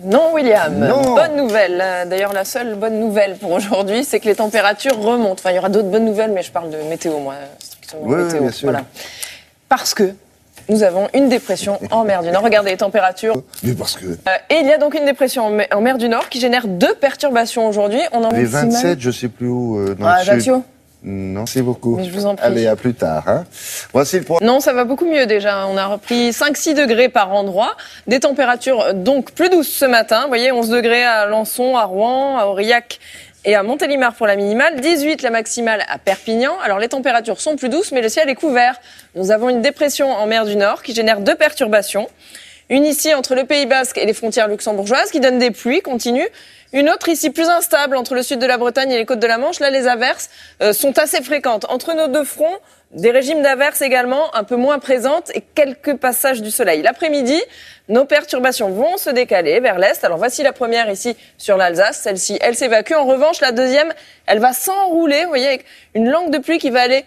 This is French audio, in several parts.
Non, William. Non. Bonne nouvelle. D'ailleurs, la seule bonne nouvelle pour aujourd'hui, c'est que les températures remontent. Enfin, il y aura d'autres bonnes nouvelles, mais je parle de météo, moi, strictement météo. Bien sûr. Voilà. Parce que nous avons une dépression en mer du Nord. Regardez les températures. Mais parce que Et il y a donc une dépression en mer du Nord qui génère 2 perturbations aujourd'hui. On en les maximale. 27, je sais plus où, dans Ah, le sud. Ajaccio. Non, c'est beaucoup. Mais je vous en prie. Allez, à plus tard. Hein. Voici le point. Non, ça va beaucoup mieux déjà. On a repris 5-6 degrés par endroit. Des températures donc plus douces ce matin. Vous voyez, 11 degrés à Alençon, à Rouen, à Aurillac et à Montélimar pour la minimale. 18 la maximale à Perpignan. Alors les températures sont plus douces, mais le ciel est couvert. Nous avons une dépression en mer du Nord qui génère 2 perturbations. Une ici entre le Pays Basque et les frontières luxembourgeoises qui donne des pluies continues. Une autre ici plus instable entre le sud de la Bretagne et les côtes de la Manche. Là, les averses sont assez fréquentes. Entre nos deux fronts, des régimes d'averses également un peu moins présentes et quelques passages du soleil. L'après-midi, nos perturbations vont se décaler vers l'est. Alors voici la première ici sur l'Alsace. Celle-ci, elle s'évacue. En revanche, la deuxième, elle va s'enrouler, vous voyez, avec une langue de pluie qui va aller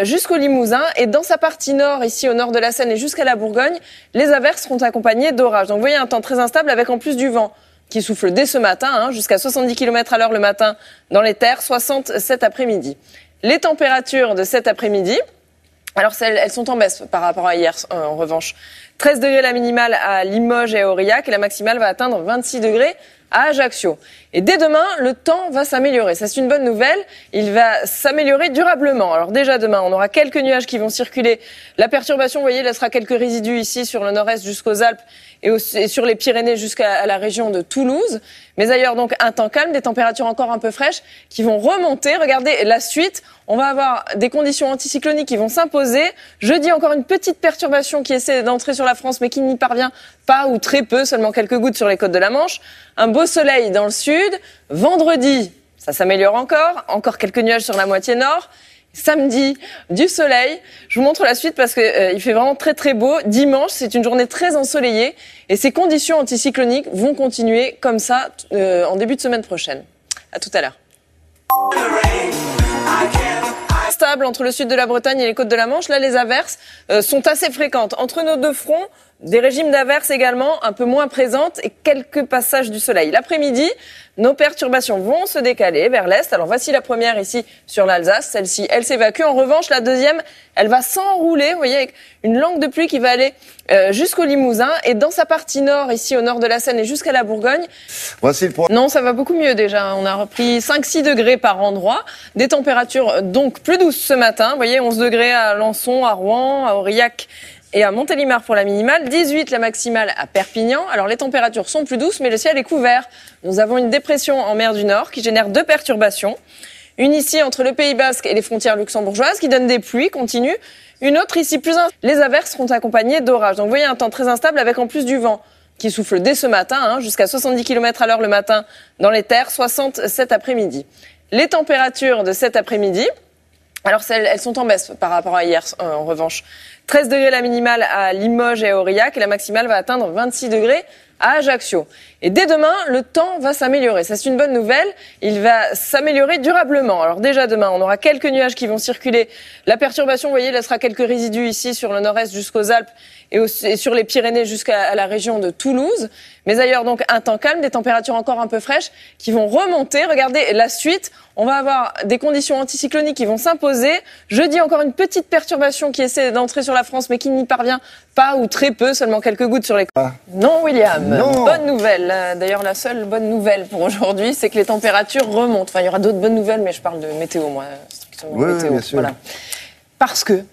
jusqu'au Limousin. Et dans sa partie nord, ici au nord de la Seine et jusqu'à la Bourgogne, les averses seront accompagnées d'orages. Donc vous voyez un temps très instable avec en plus du vent qui souffle dès ce matin, jusqu'à 70 km à l'heure le matin dans les terres, 60 cet après-midi. Les températures de cet après-midi, alors elles sont en baisse par rapport à hier en revanche. 13 degrés la minimale à Limoges et à Aurillac et la maximale va atteindre 26 degrés à Ajaccio. Et dès demain, le temps va s'améliorer. Ça, c'est une bonne nouvelle. Il va s'améliorer durablement. Alors déjà demain, on aura quelques nuages qui vont circuler. La perturbation, vous voyez, laissera quelques résidus ici sur le nord-est jusqu'aux Alpes et sur les Pyrénées jusqu'à la région de Toulouse. Mais ailleurs, donc, un temps calme, des températures encore un peu fraîches qui vont remonter. Regardez la suite. On va avoir des conditions anticycloniques qui vont s'imposer. Jeudi, encore une petite perturbation qui essaie d'entrer sur la France, mais qui n'y parvient pas ou très peu, seulement quelques gouttes sur les côtes de la Manche. Un beau soleil dans le sud. Vendredi, ça s'améliore encore quelques nuages sur la moitié nord. Samedi, du soleil. Je vous montre la suite parce que il fait vraiment très très beau. Dimanche, c'est une journée très ensoleillée et ces conditions anticycloniques vont continuer comme ça en début de semaine prochaine. À tout à l'heure. Stable entre le sud de la Bretagne et les côtes de la Manche. Là, les averses sont assez fréquentes. Entre nos deux fronts, des régimes d'averses également un peu moins présentes et quelques passages du soleil. L'après-midi, nos perturbations vont se décaler vers l'est. Alors voici la première ici sur l'Alsace. Celle-ci, elle s'évacue. En revanche, la deuxième, elle va s'enrouler, vous voyez, avec une langue de pluie qui va aller jusqu'au Limousin. Et dans sa partie nord, ici au nord de la Seine et jusqu'à la Bourgogne. Voici le point. Non, ça va beaucoup mieux déjà. On a repris 5-6 degrés par endroit. Des températures donc plus douces ce matin. Vous voyez, 11 degrés à Alençon, à Rouen, à Aurillac et à Montélimar pour la minimale. 18 la maximale à Perpignan. Alors les températures sont plus douces, mais le ciel est couvert. Nous avons une dépression en mer du Nord qui génère 2 perturbations. Une ici entre le Pays Basque et les frontières luxembourgeoises qui donne des pluies continues. Une autre ici plus instable. Les averses seront accompagnées d'orages. Donc vous voyez un temps très instable avec en plus du vent qui souffle dès ce matin, jusqu'à 70 km à l'heure le matin dans les terres, 60 cet après-midi. Les températures de cet après-midi, alors elles sont en baisse par rapport à hier en revanche. 13 degrés la minimale à Limoges et à Aurillac et la maximale va atteindre 26 degrés à Ajaccio. Et dès demain, le temps va s'améliorer. Ça, c'est une bonne nouvelle. Il va s'améliorer durablement. Alors déjà demain, on aura quelques nuages qui vont circuler. La perturbation, vous voyez, laissera quelques résidus ici sur le nord-est jusqu'aux Alpes et sur les Pyrénées jusqu'à la région de Toulouse. Mais ailleurs, donc, un temps calme, des températures encore un peu fraîches qui vont remonter. Regardez la suite. On va avoir des conditions anticycloniques qui vont s'imposer. Jeudi, encore une petite perturbation qui essaie d'entrer sur la France, mais qui n'y parvient pas ou très peu, seulement quelques gouttes sur les côtes. Non, William. Non. Bonne nouvelle. D'ailleurs, la seule bonne nouvelle pour aujourd'hui, c'est que les températures remontent. Enfin, il y aura d'autres bonnes nouvelles, mais je parle de météo, moi, strictement météo. Bien sûr. Voilà. Parce que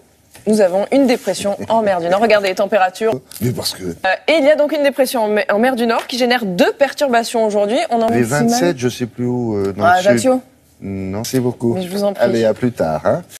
nous avons une dépression en mer du Nord. Regardez les températures. Mais parce que Et il y a donc une dépression en mer du Nord qui génère 2 perturbations aujourd'hui. On en les maximale. 27, je sais plus où, dans le sud. Ajaccio. Non, c'est beaucoup. Mais je vous en prie. Allez, à plus tard. Hein.